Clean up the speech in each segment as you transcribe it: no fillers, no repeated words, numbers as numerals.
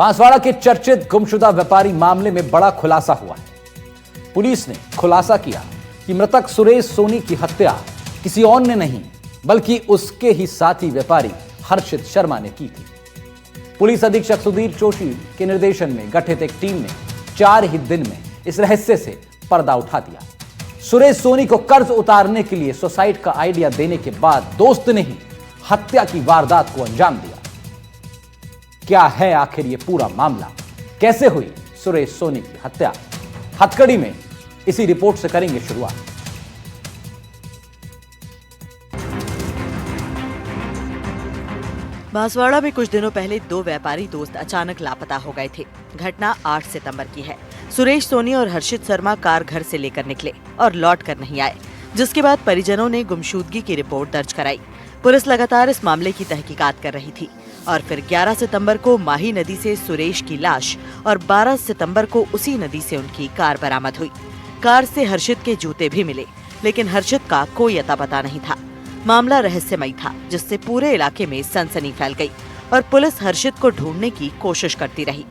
बांसवाड़ा के चर्चित गुमशुदा व्यापारी मामले में बड़ा खुलासा हुआ है। पुलिस ने खुलासा किया कि मृतक सुरेश सोनी की हत्या किसी और ने नहीं बल्कि उसके ही साथी व्यापारी हर्षित शर्मा ने की थी। पुलिस अधीक्षक सुधीर जोशी के निर्देशन में गठित एक टीम ने 4 ही दिन में इस रहस्य से पर्दा उठा दिया। सुरेश सोनी को कर्ज उतारने के लिए सुसाइड का आइडिया देने के बाद दोस्त ने ही हत्या की वारदात को अंजाम दिया। क्या है आखिर ये पूरा मामला? कैसे हुई सुरेश सोनी की हत्या? हथकड़ी में इसी रिपोर्ट से करेंगे शुरुआत। बांसवाड़ा में कुछ दिनों पहले 2 व्यापारी दोस्त अचानक लापता हो गए थे। घटना 8 सितंबर की है। सुरेश सोनी और हर्षित शर्मा कार घर से लेकर निकले और लौट कर नहीं आए, जिसके बाद परिजनों ने गुमशुदगी की रिपोर्ट दर्ज कराई। पुलिस लगातार इस मामले की तहकीकात कर रही थी और फिर 11 सितंबर को माही नदी से सुरेश की लाश और 12 सितंबर को उसी नदी से उनकी कार बरामद हुई। कार से हर्षित के जूते भी मिले, लेकिन हर्षित का कोई अता पता नहीं था। मामला रहस्यमयी था, जिससे पूरे इलाके में सनसनी फैल गई और पुलिस हर्षित को ढूंढने की कोशिश करती रही।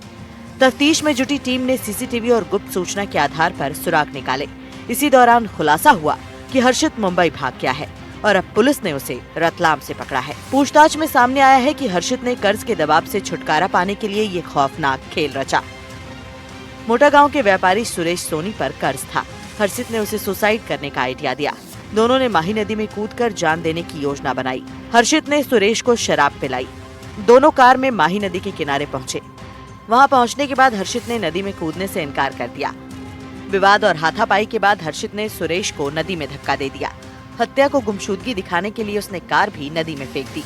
तफ्तीश में जुटी टीम ने सीसीटीवी और गुप्त सूचना के आधार पर सुराग निकाले। इसी दौरान खुलासा हुआ कि हर्षित मुंबई भाग गया है और अब पुलिस ने उसे रतलाम से पकड़ा है। पूछताछ में सामने आया है कि हर्षित ने कर्ज के दबाव से छुटकारा पाने के लिए ये खौफनाक खेल रचा। मोटा गांव के व्यापारी सुरेश सोनी पर कर्ज था। हर्षित ने उसे सुसाइड करने का आइडिया दिया। दोनों ने माही नदी में कूदकर जान देने की योजना बनाई। हर्षित ने सुरेश को शराब पिलाई। दोनों कार में माही नदी के किनारे पहुंचे। वहां पहुंचने के बाद हर्षित ने नदी में कूदने से इनकार कर दिया। विवाद और हाथापाई के बाद हर्षित ने सुरेश को नदी में धक्का दे दिया। हत्या को गुमशुदगी दिखाने के लिए उसने कार भी नदी में फेंक दी।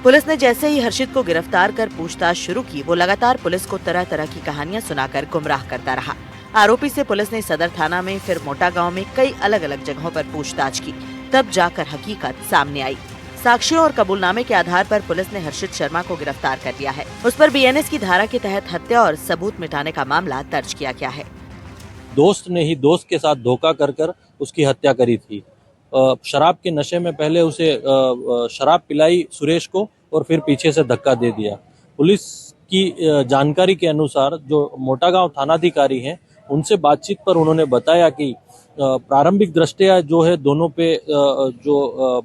पुलिस ने जैसे ही हर्षित को गिरफ्तार कर पूछताछ शुरू की, वो लगातार पुलिस को तरह तरह की कहानियां सुनाकर गुमराह करता रहा। आरोपी से पुलिस ने सदर थाना में, फिर मोटा गांव में कई अलग अलग जगहों पर पूछताछ की, तब जाकर हकीकत सामने आई। साक्ष्यों और कबूलनामे के आधार पर पुलिस ने हर्षित शर्मा को गिरफ्तार कर लिया है। उस पर बीएनएस की धारा के तहत हत्या और सबूत मिटाने का मामला दर्ज किया गया है। दोस्त ने ही दोस्त के साथ धोखा कर उसकी हत्या करी थी। शराब के नशे में पहले उसे शराब पिलाई सुरेश को और फिर पीछे से धक्का दे दिया। पुलिस की जानकारी के अनुसार जो मोटा गांव थानाधिकारी हैं, उनसे बातचीत पर उन्होंने बताया कि प्रारंभिक दृष्टया जो है दोनों पे जो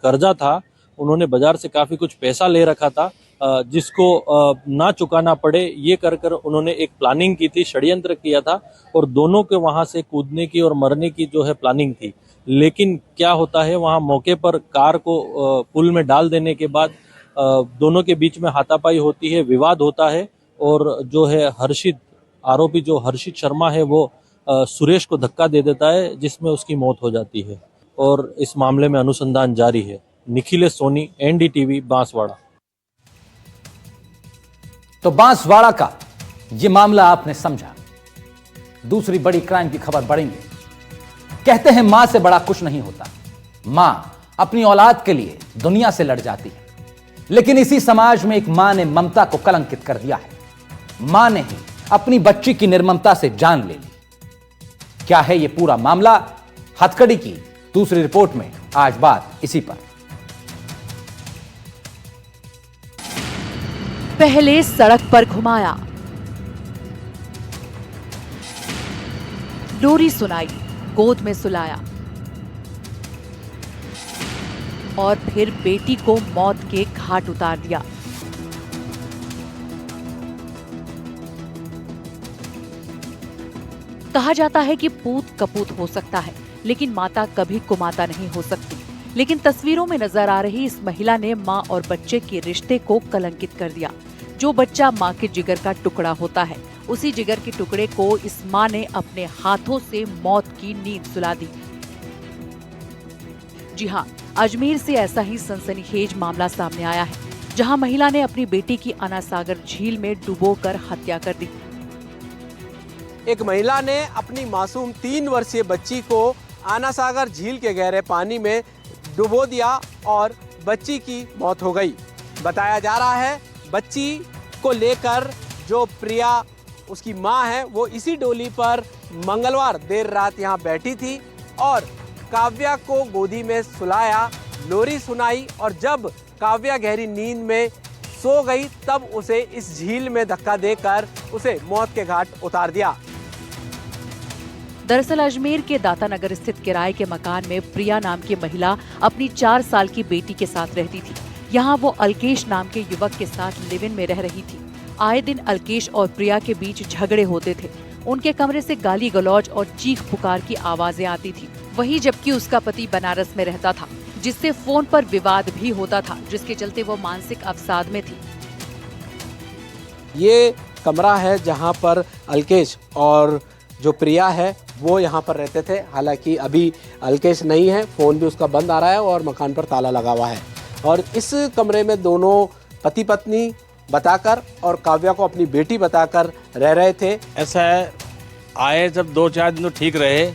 कर्जा था, उन्होंने बाजार से काफी कुछ पैसा ले रखा था, जिसको ना चुकाना पड़े ये कर उन्होंने एक प्लानिंग की थी, षड्यंत्र किया था और दोनों के वहां से कूदने की और मरने की जो है प्लानिंग थी। लेकिन क्या होता है, वहां मौके पर कार को पुल में डाल देने के बाद दोनों के बीच में हाथापाई होती है, विवाद होता है और जो है हर्षित, आरोपी जो हर्षित शर्मा है, वो सुरेश को धक्का दे देता है, जिसमें उसकी मौत हो जाती है और इस मामले में अनुसंधान जारी है। निखिलेश सोनी, एनडीटीवी, बांसवाड़ा। तो बांसवाड़ा का ये मामला आपने समझा। दूसरी बड़ी क्राइम की खबर बढ़ेंगे। कहते हैं मां से बड़ा कुछ नहीं होता। मां अपनी औलाद के लिए दुनिया से लड़ जाती है, लेकिन इसी समाज में एक मां ने ममता को कलंकित कर दिया है। मां ने ही अपनी बच्ची की निर्ममता से जान ले ली। क्या है यह पूरा मामला? हथकड़ी की दूसरी रिपोर्ट में आज बात इसी पर। पहले सड़क पर घुमाया, लोरी सुनाई, गोद में सुलाया और फिर बेटी को मौत के घाट उतार दिया। कहा जाता है कि पूत कपूत हो सकता है, लेकिन माता कभी कुमाता नहीं हो सकती। लेकिन तस्वीरों में नजर आ रही इस महिला ने मां और बच्चे के रिश्ते को कलंकित कर दिया। जो बच्चा मां के जिगर का टुकड़ा होता है, उसी जिगर के टुकड़े को इस मां ने अपने हाथों से मौत की नींद सुला दी। जी हां, अजमेर से ऐसा ही सनसनीखेज मामला सामने आया है, जहां महिला ने अपनी बेटी की अन्ना सागर झील में डुबोकर हत्या कर दी। एक महिला ने अपनी मासूम 3 वर्षीय बच्ची को अन्ना सागर झील के गहरे पानी में डुबो दिया और बच्ची की मौत हो गई। बताया जा रहा है बच्ची को लेकर जो प्रिया उसकी मां है, वो इसी डोली पर मंगलवार देर रात यहां बैठी थी और काव्या को गोदी में सुलाया, लोरी सुनाई और जब काव्या गहरी नींद में सो गई तब उसे इस झील में धक्का देकर उसे मौत के घाट उतार दिया। दरअसल अजमेर के दातानगर स्थित किराए के मकान में प्रिया नाम की महिला अपनी 4 साल की बेटी के साथ रहती थी। यहाँ वो अल्केश नाम के युवक के साथ लिव इन में रह रही थी। आए दिन अल्केश और प्रिया के बीच झगड़े होते थे। उनके कमरे से गाली गलौज और चीख पुकार की आवाजें आती थी। वहीं जबकि उसका पति बनारस में रहता था, जिससे फोन पर विवाद भी होता था, जिसके चलते वो मानसिक अवसाद में थी। ये कमरा है जहाँ पर अल्केश और जो प्रिया है वो यहाँ पर रहते थे। हालांकि अभी अल्केश नहीं है, फ़ोन भी उसका बंद आ रहा है और मकान पर ताला लगा हुआ है। और इस कमरे में दोनों पति पत्नी बताकर और काव्या को अपनी बेटी बताकर रह रहे थे। ऐसा है, आए जब 2-4 दिन तो ठीक रहे,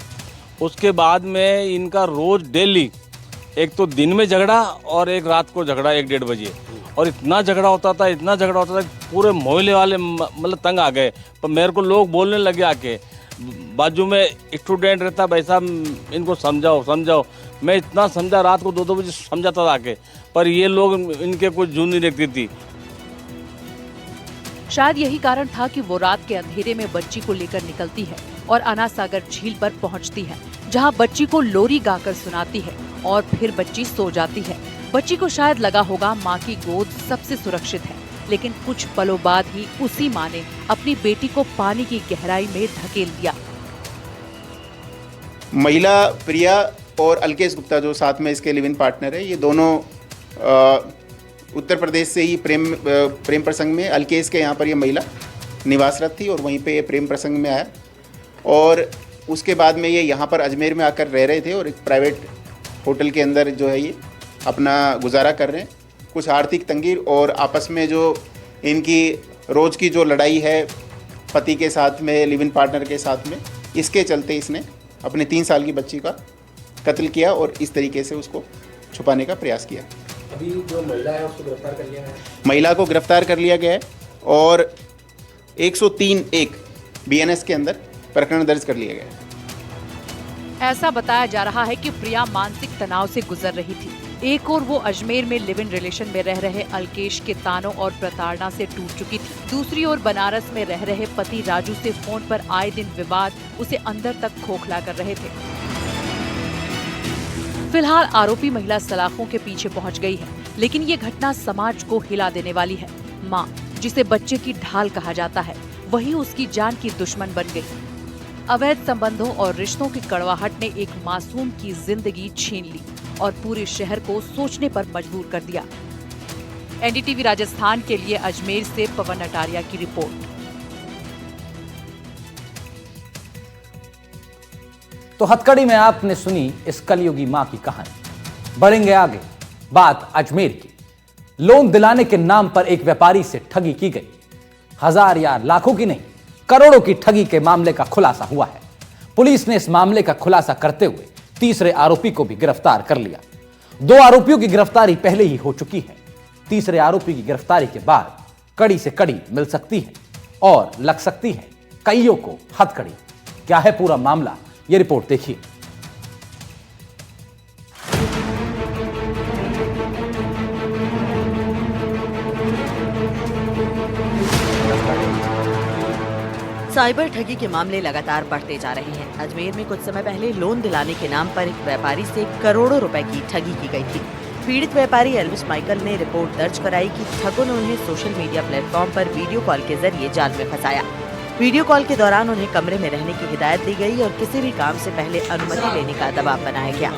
उसके बाद में इनका रोज़ डेली एक तो दिन में झगड़ा और एक रात को झगड़ा 1-1:30 बजे। और इतना झगड़ा होता था, इतना झगड़ा होता था, पूरे मोहल्ले वाले मतलब तंग आ गए। पर मेरे को लोग बोलने लगे आके, बाजू में स्टूडेंट रहता, भाई साहब इनको समझाओ। मैं इतना समझा, रात को 2-2 बजे समझाता था आके, पर ये लोग इनके कुछ जून नहीं रखती थी। शायद यही कारण था कि वो रात के अंधेरे में बच्ची को लेकर निकलती है और आना सागर झील पर पहुंचती है, जहां बच्ची को लोरी गाकर सुनाती है और फिर बच्ची सो जाती है। बच्ची को शायद लगा होगा माँ की गोद सबसे सुरक्षित है, लेकिन कुछ पलों बाद ही उसी माँ ने अपनी बेटी को पानी की गहराई में धकेल दिया। महिला प्रिया और अल्केश गुप्ता जो साथ में इसके लिव इन पार्टनर है, ये दोनों उत्तर प्रदेश से ही प्रेम प्रसंग में अल्केश के यहाँ पर ये महिला निवासरत थी और वहीं पे ये प्रेम प्रसंग में आया। और उसके बाद में ये यहाँ पर अजमेर में आकर रह रहे थे और एक प्राइवेट होटल के अंदर जो है ये अपना गुजारा कर रहे हैं। कुछ आर्थिक तंगी और आपस में जो इनकी रोज़ की जो लड़ाई है पति के साथ में, लिव इन पार्टनर के साथ में, इसके चलते इसने अपने 3 साल की बच्ची का कत्ल किया और इस तरीके से उसको छुपाने का प्रयास किया। अभी जो महिला है उसको गिरफ्तार कर लिया है। महिला को गिरफ्तार कर लिया गया है और 103(1) BNS के अंदर प्रकरण दर्ज कर लिया गया है। ऐसा बताया जा रहा है कि प्रिया मानसिक तनाव से गुजर रही थी। एक और वो अजमेर में लिव इन रिलेशन में रह रहे अल्केश के तानों और प्रताड़ना से टूट चुकी थी। दूसरी ओर बनारस में रह रहे पति राजू से फोन पर आए दिन विवाद उसे अंदर तक खोखला कर रहे थे। फिलहाल आरोपी महिला सलाखों के पीछे पहुंच गई है, लेकिन ये घटना समाज को हिला देने वाली है। माँ, जिसे बच्चे की ढाल कहा जाता है, वही उसकी जान की दुश्मन बन गई। अवैध संबंधों और रिश्तों की कड़वाहट ने एक मासूम की जिंदगी छीन ली और पूरे शहर को सोचने पर मजबूर कर दिया। NDTV राजस्थान के लिए अजमेर से पवन अटारिया की रिपोर्ट। तो हथकड़ी में आपने सुनी इस कलयुगी मां की कहानी। बढ़ेंगे आगे, बात अजमेर की। लोन दिलाने के नाम पर एक व्यापारी से ठगी की गई। 1000 या लाखों की नहीं, करोड़ों की ठगी के मामले का खुलासा हुआ है। पुलिस ने इस मामले का खुलासा करते हुए तीसरे आरोपी को भी गिरफ्तार कर लिया। 2 आरोपियों की गिरफ्तारी पहले ही हो चुकी है। तीसरे आरोपी की गिरफ्तारी के बाद कड़ी से कड़ी मिल सकती है और लग सकती है कईयों को हथकड़ी। क्या है पूरा मामला, ये रिपोर्ट देखिए। साइबर ठगी के मामले लगातार बढ़ते जा रहे हैं। अजमेर में कुछ समय पहले लोन दिलाने के नाम पर एक व्यापारी से करोड़ों रुपए की ठगी की गई थी। पीड़ित व्यापारी एल्विस माइकल ने रिपोर्ट दर्ज कराई कि ठगों ने उन्हें सोशल मीडिया प्लेटफॉर्म पर वीडियो कॉल के जरिए जाल में फंसाया। वीडियो कॉल के दौरान उन्हें कमरे में रहने की हिदायत दी गई और किसी भी काम से पहले अनुमति लेने का दबाव बनाया गया।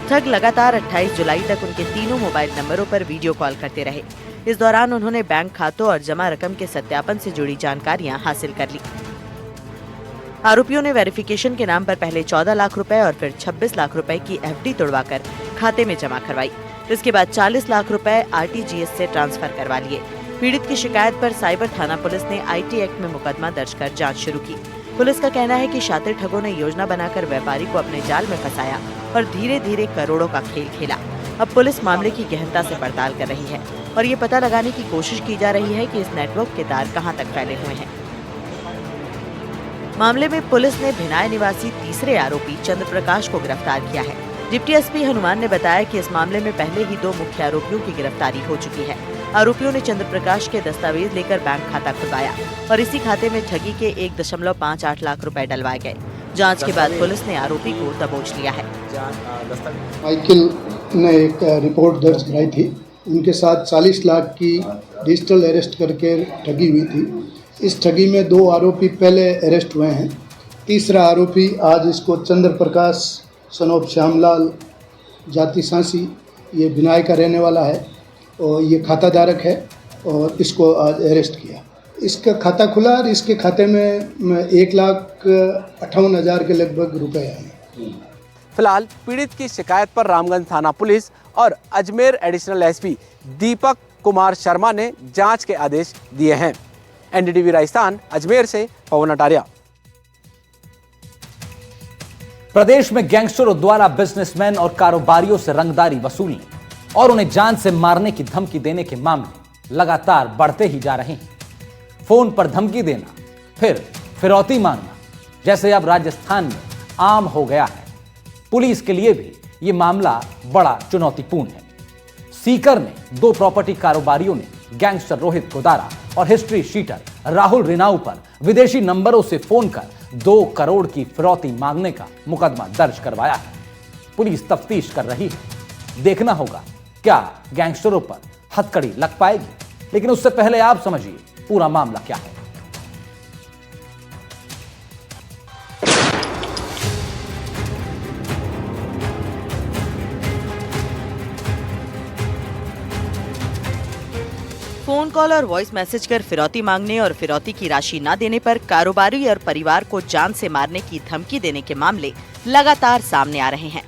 ठग लगातार 28 जुलाई तक उनके तीनों मोबाइल नंबरों पर वीडियो कॉल करते रहे। इस दौरान उन्होंने बैंक खातों और जमा रकम के सत्यापन से जुड़ी जानकारियां हासिल कर ली। आरोपियों ने वेरिफिकेशन के नाम पर पहले 14 लाख रुपए और फिर 26 लाख रुपए की FD तोड़वाकर खाते में जमा करवाई। इसके बाद 40 लाख रुपए RTGS से ट्रांसफर करवा लिए। पीड़ित की शिकायत पर साइबर थाना पुलिस ने IT एक्ट में मुकदमा दर्ज कर जांच शुरू की। पुलिस का कहना है कि शातिर ठगों ने योजना बनाकर व्यापारी को अपने जाल में फंसाया और धीरे धीरे करोड़ों का खेल खेला। अब पुलिस मामले की गहनता से पड़ताल कर रही है और ये पता लगाने की कोशिश की जा रही है कि इस नेटवर्क के तार कहां तक फैले हुए हैं। मामले में पुलिस ने भिनाय निवासी तीसरे आरोपी चंद्र प्रकाश को गिरफ्तार किया है। डिप्टी एसपी हनुमान ने बताया कि इस मामले में पहले ही 2 मुख्य आरोपियों की गिरफ्तारी हो चुकी है। आरोपियों ने चंद्र प्रकाश के दस्तावेज लेकर बैंक खाता खुलवाया और इसी खाते में ठगी के 1.58 लाख रुपए डलवाए गए। जांच के बाद पुलिस ने आरोपी को दबोच लिया है। माइकल ने एक रिपोर्ट दर्ज कराई थी, उनके साथ 40 लाख की डिजिटल अरेस्ट करके ठगी हुई थी। इस ठगी में 2 आरोपी पहले अरेस्ट हुए हैं। तीसरा आरोपी आज इसको चंद्र प्रकाश सनोप श्यामलाल जाति सांसी, ये बिनाई का रहने वाला है और ये खाता धारक है और इसको आज अरेस्ट किया। इसका खाता खुला और इसके खाते में 1,58,000 के लगभग रुपए आए। फिलहाल पीड़ित की शिकायत पर रामगंज थाना पुलिस और अजमेर एडिशनल एसपी दीपक कुमार शर्मा ने जांच के आदेश दिए हैं। एनडीटीवी राजस्थान अजमेर से पवन अटारिया। प्रदेश में गैंगस्टरों द्वारा बिजनेसमैन और कारोबारियों से रंगदारी वसूलने और उन्हें जान से मारने की धमकी देने के मामले लगातार बढ़ते ही जा रहे हैं। फोन पर धमकी देना, फिर फिरौती मांगना, जैसे अब राजस्थान में आम हो गया है। पुलिस के लिए भी यह मामला बड़ा चुनौतीपूर्ण है। सीकर में 2 प्रॉपर्टी कारोबारियों ने गैंगस्टर रोहित गोदारा और हिस्ट्री शीटर राहुल रिनाऊ पर विदेशी नंबरों से फोन कर 2 करोड़ की फिरौती मांगने का मुकदमा दर्ज करवाया है। पुलिस तफ्तीश कर रही है। देखना होगा क्या गैंगस्टरों पर हथकड़ी लग पाएगी, लेकिन उससे पहले आप समझिए पूरा मामला क्या है। फोन कॉल और वॉइस मैसेज कर फिरौती मांगने और फिरौती की राशि न देने पर कारोबारी और परिवार को जान से मारने की धमकी देने के मामले लगातार सामने आ रहे हैं।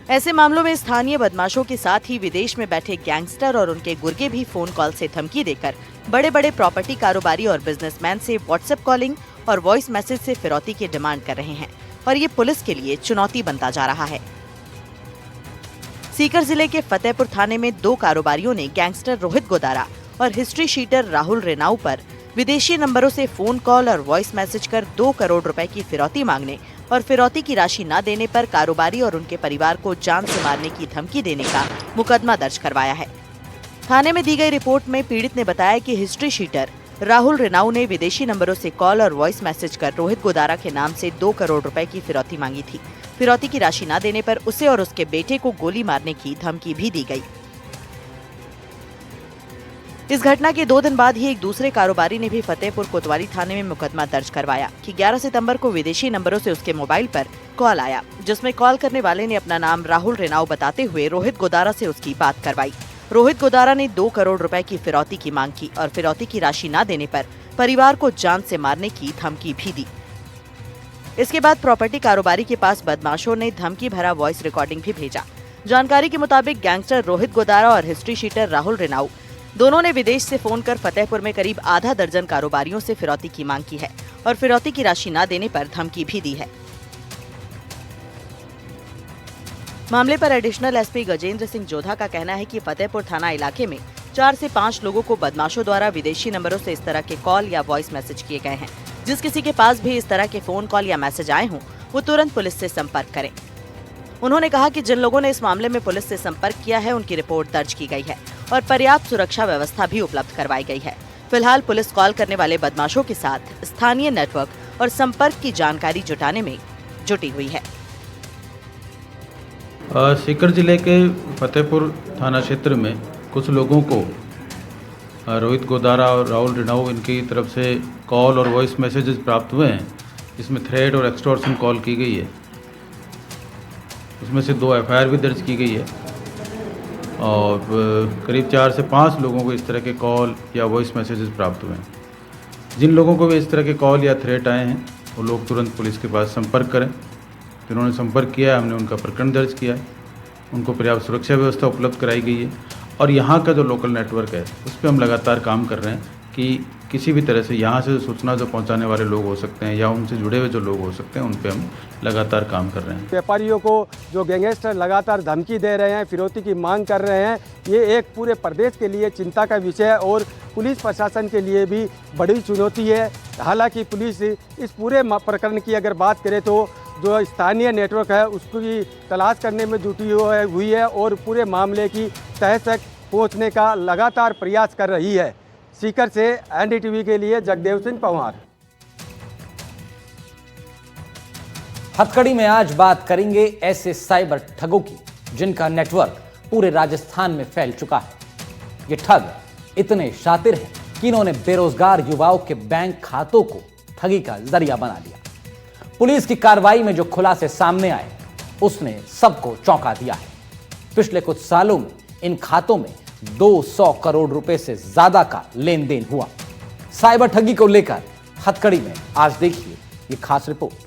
ऐसे मामलों में स्थानीय बदमाशों के साथ ही विदेश में बैठे गैंगस्टर और उनके गुर्गे भी फोन कॉल से धमकी देकर बड़े बड़े प्रॉपर्टी कारोबारी और बिजनेसमैन से व्हाट्सएप कॉलिंग और वॉइस मैसेज से फिरौती की डिमांड कर रहे हैं और ये पुलिस के लिए चुनौती बनता जा रहा है। सीकर जिले के फतेहपुर थाने में 2 कारोबारियों ने गैंगस्टर रोहित गोदारा और हिस्ट्री शीटर राहुल रेनाऊ पर विदेशी नंबरों से फोन कॉल और वॉइस मैसेज कर 2 करोड़ रुपए की फिरौती मांगने और फिरौती की राशि न देने पर कारोबारी और उनके परिवार को जान से मारने की धमकी देने का मुकदमा दर्ज करवाया है। थाने में दी गई रिपोर्ट में पीड़ित ने बताया कि हिस्ट्री शीटर राहुल रेनाऊ ने विदेशी नंबरों से कॉल और वॉइस मैसेज कर रोहित गोदारा के नाम से 2 करोड़ रुपए की फिरौती मांगी थी। फिरौती की राशि न देने पर उसे और उसके बेटे को गोली मारने की धमकी भी दी गई। इस घटना के 2 दिन बाद ही एक दूसरे कारोबारी ने भी फतेहपुर कोतवाली थाने में मुकदमा दर्ज करवाया कि 11 सितंबर को विदेशी नंबरों से उसके मोबाइल पर कॉल आया, जिसमें कॉल करने वाले ने अपना नाम राहुल रेनाऊ बताते हुए रोहित गोदारा से उसकी बात करवाई। रोहित गोदारा ने 2 करोड़ रुपए की फिरौती की मांग की और फिरौती की राशि न देने पर परिवार को जान से मारने की धमकी भी दी। इसके बाद प्रॉपर्टी कारोबारी के पास बदमाशों ने धमकी भरा वॉइस रिकॉर्डिंग भी भेजा। जानकारी के मुताबिक गैंगस्टर रोहित गोदारा और हिस्ट्री शीटर राहुल रेनाऊ दोनों ने विदेश से फोन कर फतेहपुर में करीब आधा दर्जन कारोबारियों से फिरौती की मांग की है और फिरौती की राशि न देने पर धमकी भी दी है। मामले पर एडिशनल एसपी गजेंद्र सिंह जोधा का कहना है कि फतेहपुर थाना इलाके में 4 से 5 लोगों को बदमाशों द्वारा विदेशी नंबरों से इस तरह के कॉल या वॉइस मैसेज किए गए हैं। जिस किसी के पास भी इस तरह के फोन कॉल या मैसेज आए हों, वो तुरंत पुलिस से संपर्क करें। उन्होंने कहा कि जिन लोगों ने इस मामले में पुलिस से संपर्क किया है, उनकी रिपोर्ट दर्ज की गई है और पर्याप्त सुरक्षा व्यवस्था भी उपलब्ध करवाई गई है। फिलहाल पुलिस कॉल करने वाले बदमाशों के साथ स्थानीय नेटवर्क और संपर्क की जानकारी जुटाने में जुटी हुई है। सीकर जिले के फतेहपुर थाना क्षेत्र में कुछ लोगों को रोहित गोदारा और राहुल रेनाऊ इनकी तरफ से कॉल और वॉइस मैसेजेस प्राप्त हुए हैं, जिसमें थ्रेट और एक्सटॉर्शन कॉल की गई है। उसमें से 2 एफआईआर भी दर्ज की गई है और करीब 4 से 5 लोगों को इस तरह के कॉल या वॉइस मैसेजेस प्राप्त हुए हैं। जिन लोगों को भी इस तरह के कॉल या थ्रेट आए हैं, वो लोग तुरंत पुलिस के पास संपर्क करें। जिन्होंने संपर्क किया है, हमने उनका प्रकरण दर्ज किया है, उनको पर्याप्त सुरक्षा व्यवस्था उपलब्ध कराई गई है और यहाँ का जो लोकल नेटवर्क है उस पर हम लगातार काम कर रहे हैं कि किसी भी तरह से यहाँ से सूचना जो पहुँचाने वाले लोग हो सकते हैं या उनसे जुड़े हुए जो लोग हो सकते हैं, उन पर हम लगातार काम कर रहे हैं। व्यापारियों को जो गैंगस्टर लगातार धमकी दे रहे हैं, फिरौती की मांग कर रहे हैं, ये एक पूरे प्रदेश के लिए चिंता का विषय है और पुलिस प्रशासन के लिए भी बड़ी चुनौती है। हालांकि पुलिस इस पूरे प्रकरण की अगर बात करें तो जो स्थानीय नेटवर्क है उसकी तलाश करने में जुटी हुई है और पूरे मामले की तह तक पहुंचने का लगातार प्रयास कर रही है। सीकर से एनडीटीवी के लिए जगदेव सिंह पंवार। हथकड़ी में आज बात करेंगे ऐसे साइबर ठगों की जिनका नेटवर्क पूरे राजस्थान में फैल चुका है। ये ठग इतने शातिर हैं कि इन्होंने बेरोजगार युवाओं के बैंक खातों को ठगी का जरिया बना लिया। पुलिस की कार्रवाई में जो खुलासे सामने आए उसने सबको चौंका दिया है। पिछले कुछ सालों में इन खातों में 200 करोड़ रुपए से ज्यादा का लेन देन हुआ। साइबर ठगी को लेकर हथकड़ी में आज देखिए ये खास रिपोर्ट।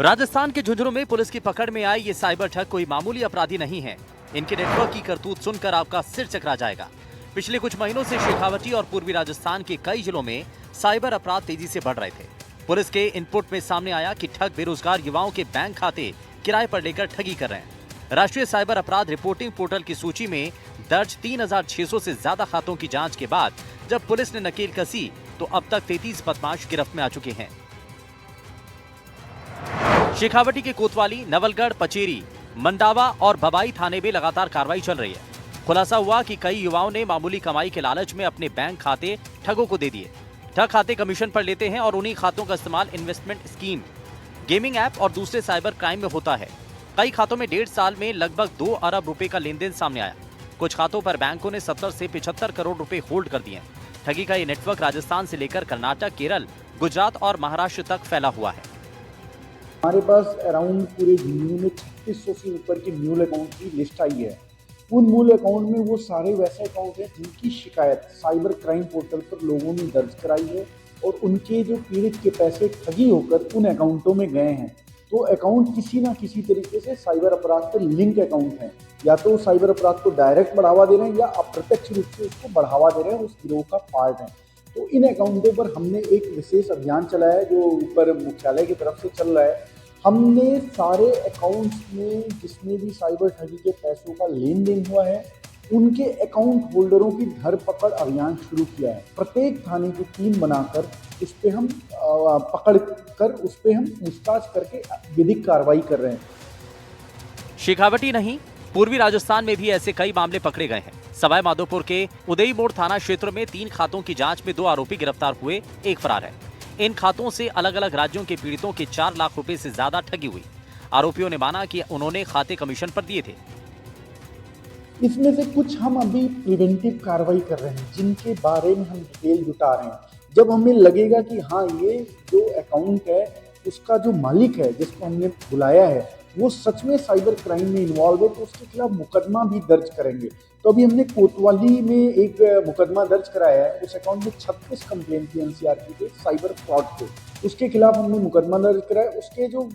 राजस्थान के झुंझुनू में पुलिस की पकड़ में आई ये साइबर ठग कोई मामूली अपराधी नहीं है। इनके नेटवर्क की करतूत सुनकर आपका सिर चकरा जाएगा। पिछले कुछ महीनों से शेखावटी और पूर्वी राजस्थान के कई जिलों में साइबर अपराध तेजी से बढ़ रहे थे। पुलिस के इनपुट में सामने आया कि ठग बेरोजगार युवाओं के बैंक खाते किराए पर लेकर ठगी कर रहे हैं। राष्ट्रीय साइबर अपराध रिपोर्टिंग पोर्टल की सूची में दर्ज 3600 से ज्यादा खातों की जाँच के बाद जब पुलिस ने नकेल कसी तो अब तक 33 बदमाश गिरफ्त में आ चुके हैं। शेखावटी के कोतवाली, नवलगढ़, पचेरी, मंडावा और बबाई थाने में लगातार कार्रवाई चल रही है। खुलासा हुआ कि कई युवाओं ने मामूली कमाई के लालच में अपने बैंक खाते ठगों को दे दिए। ठग खाते कमीशन पर लेते हैं और उन्हीं खातों का इस्तेमाल इन्वेस्टमेंट स्कीम, गेमिंग ऐप और दूसरे साइबर क्राइम में होता है। कई खातों में 1.5 साल में लगभग 2 अरब रुपए का लेन देन सामने आया। कुछ खातों पर बैंकों ने 70 से 75 करोड़ रुपए होल्ड कर दिए। ठगी का ये नेटवर्क राजस्थान से लेकर कर्नाटक, केरल, गुजरात और महाराष्ट्र तक फैला हुआ है। हमारे पास अराउंड पूरे झुंझुनू में 3600 से ऊपर के मूल अकाउंट की लिस्ट आई है। उन मूल अकाउंट में वो सारे वैसे अकाउंट हैं जिनकी शिकायत साइबर क्राइम पोर्टल पर लोगों ने दर्ज कराई है और उनके जो पीड़ित के पैसे ठगी होकर उन अकाउंटों में गए हैं। तो अकाउंट किसी ना किसी तरीके से साइबर अपराध पर लिंक अकाउंट हैं, या तो साइबर अपराध को डायरेक्ट बढ़ावा दे रहे हैं या अप्रत्यक्ष रूप से उसको बढ़ावा दे रहे हैं, उस गिरोह का पार्ट है। तो इन अकाउंटों पर हमने एक विशेष अभियान चलाया है जो ऊपर मुख्यालय की तरफ से चल रहा है। हमने सारे अकाउंट्स में जिसमें भी साइबर ठगी के पैसों का लेन देन हुआ है उनके अकाउंट होल्डरों की धरपकड़ अभियान शुरू किया है। प्रत्येक थाने की टीम बनाकर उस पर हम पकड़ कर उस पर हम पूछताछ करके विधिक कार्रवाई कर रहे हैं। शेखावटी नहीं, पूर्वी राजस्थान में भी ऐसे कई मामले पकड़े गए हैं। सवाई माधोपुर के उदई मोड़ थाना क्षेत्र में 3 खातों की जांच में 2 आरोपी गिरफ्तार हुए, एक फरार है। इन खातों से अलग अलग राज्यों के पीड़ितों के 4 लाख रुपए से ज्यादा ठगी हुई। आरोपियों ने माना कि उन्होंने खाते कमीशन पर दिए थे। इसमें से कुछ हम अभी प्रिवेंटिव कार्रवाई कर रहे हैं जिनके बारे में हम डिटेल जुटा रहे हैं। जब हमें लगेगा कि हाँ ये जो अकाउंट है उसका जो मालिक है जिसको हमने बुलाया है वो सच में साइबर क्राइम में इन्वॉल्व है तो उसके खिलाफ मुकदमा भी दर्ज करेंगे। तो अभी हमने कोतवाली में एक मुकदमा दर्ज कराया है। उस अकाउंट में 36 कंप्लेंट थी एनसीआर की साइबर फ्रॉड के, उसके खिलाफ हमने मुकदमा दर्ज कराया। उसके जो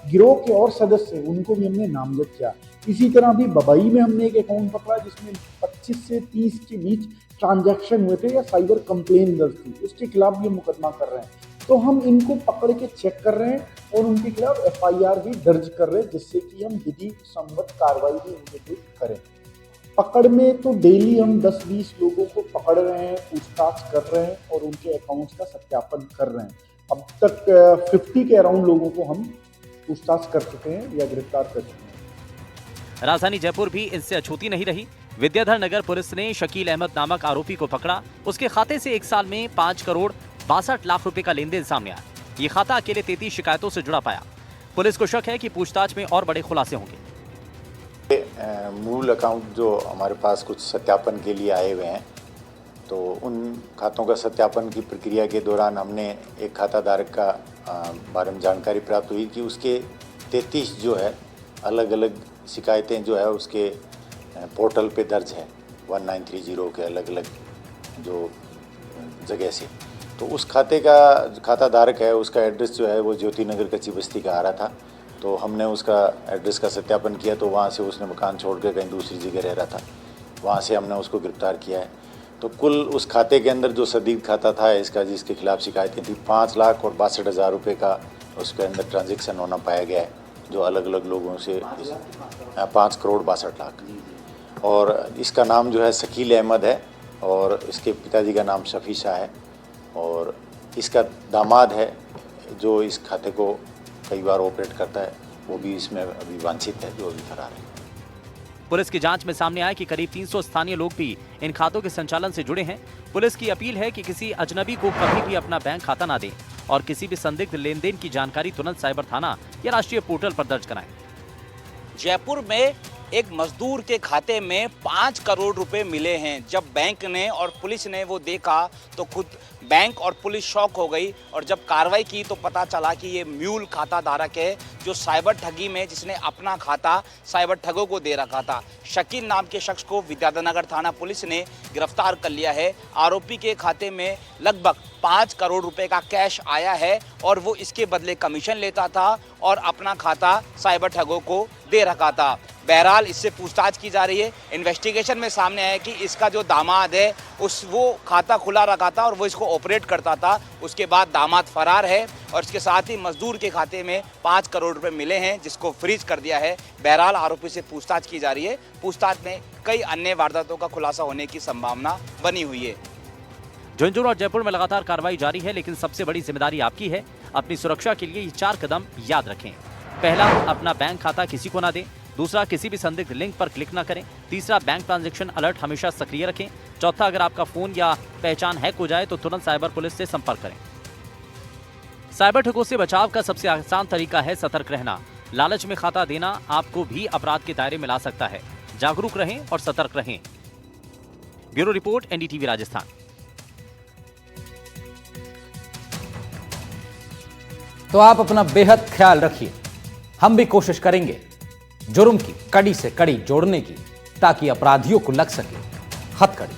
गिरोह के और सदस्य हैं उनको भी हमने नामजद किया। इसी तरह अभी बबई में हमने एक अकाउंट पकड़ा जिसमें 25 से 30 के बीच ट्रांजैक्शन हुए थे या साइबर कंप्लेन दर्ज थी, उसके खिलाफ भी मुकदमा कर रहे हैं। तो हम इनको पकड़ के चेक कर रहे हैं और उनके खिलाफ एफआईआर भी दर्ज कर रहे हैं जिससे कि हम विधि सम्मत कार्रवाई भी उनके विरुद्ध करें। पकड़ में तो डेली हम 10-20 लोगों को पकड़ रहे हैं, पूछताछ कर रहे हैं और उनके अकाउंट्स का सत्यापन कर रहे हैं। अब तक 50 के अराउंड लोगों को हम पूछताछ कर चुके हैं या गिरफ्तार कर चुके हैं। राजधानी जयपुर भी इनसे अछूती नहीं रही। विद्याधर नगर पुलिस ने शकील अहमद नामक आरोपी को पकड़ा। उसके खाते से 1 साल में 5 करोड़ 62 लाख रुपए का लेन देन सामने आया। ये खाता अकेले 33 शिकायतों से जुड़ा पाया। पुलिस को शक है कि पूछताछ में और बड़े खुलासे होंगे। मूल अकाउंट जो हमारे पास कुछ सत्यापन के लिए आए हुए हैं तो उन खातों का सत्यापन की प्रक्रिया के दौरान हमने एक खाता धारक का बारे में जानकारी प्राप्त हुई कि उसके 33 जो है अलग अलग शिकायतें जो है उसके पोर्टल पे दर्ज है 1930 के अलग अलग जो जगह से। तो उस खाते का खाता धारक है उसका एड्रेस जो है वो ज्योति नगर कच्ची बस्ती का आ रहा था। तो हमने उसका एड्रेस का सत्यापन किया तो वहाँ से उसने मकान छोड़ कर कहीं दूसरी जगह रह रहा था, वहाँ से हमने उसको गिरफ्तार किया है। तो कुल उस खाते के अंदर जो संदिग्ध खाता था इसका, जिसके खिलाफ शिकायतें थी, 5,62,000 रुपये का उसके अंदर ट्रांजैक्शन होना पाया गया है, जो अलग अलग लोगों से 5,62,00,000। और इसका नाम जो है शकील अहमद है और इसके पिताजी का नाम शफी शाह है और इसका दामाद है जो इस खाते को कई बार ऑपरेट करता है, वो भी इसमें अभी वांछित है, जो अभी फरार है। पुलिस की जांच में सामने आया कि करीब 300 स्थानीय लोग भी इन खातों के संचालन से जुड़े हैं। पुलिस की अपील है कि किसी अजनबी को कभी भी अपना बैंक खाता ना दें और किसी भी संदिग्ध लेन देन की जानकारी तुरंत साइबर थाना या राष्ट्रीय पोर्टल पर दर्ज कराएं। जयपुर में एक मजदूर के खाते में 5 करोड़ रुपए मिले हैं। जब बैंक ने और पुलिस ने वो देखा तो खुद बैंक और पुलिस शॉक हो गई और जब कार्रवाई की तो पता चला कि ये म्यूल खाता धारक है जो साइबर ठगी में, जिसने अपना खाता साइबर ठगों को दे रखा था। शकील नाम के शख्स को विद्याधरनगर थाना पुलिस ने गिरफ्तार कर लिया है। आरोपी के खाते में लगभग 5 करोड़ रुपए का कैश आया है और वो इसके बदले कमीशन लेता था और अपना खाता साइबर ठगों को दे रखा था। बहरहाल इससे पूछताछ की जा रही है। इन्वेस्टिगेशन में सामने आया कि इसका जो दामाद है वो खाता खुला रखा था और वो इसको ऑपरेट करता था। उसके बाद दामाद फरार है और इसके साथ ही मजदूर के खाते में 5 करोड़ रुपए मिले हैं जिसको फ्रीज कर दिया है। बहरहाल आरोपी से पूछताछ की जा रही है। पूछताछ में कई अन्य वारदातों का खुलासा होने की संभावना बनी हुई है। झुंझुनू और जयपुर में लगातार कार्रवाई जारी है, लेकिन सबसे बड़ी जिम्मेदारी आपकी है। अपनी सुरक्षा के लिए ये 4 कदम याद रखें। पहला, अपना बैंक खाता किसी को ना दें। दूसरा, किसी भी संदिग्ध लिंक पर क्लिक ना करें। तीसरा, बैंक ट्रांजैक्शन अलर्ट हमेशा सक्रिय रखें। चौथा, अगर आपका फोन या पहचान हैक हो जाए तो तुरंत साइबर पुलिस से संपर्क करें। साइबर ठगों से बचाव का सबसे आसान तरीका है सतर्क रहना। लालच में खाता देना आपको भी अपराध के दायरे में ला सकता है। जागरूक रहें और सतर्क रहें। Bureau report, NDTV Rajasthan. तो आप अपना बेहद ख्याल रखिए। हम भी कोशिश करेंगे जुर्म की कड़ी से कड़ी जोड़ने की, ताकि अपराधियों को लग सके हथकड़ी।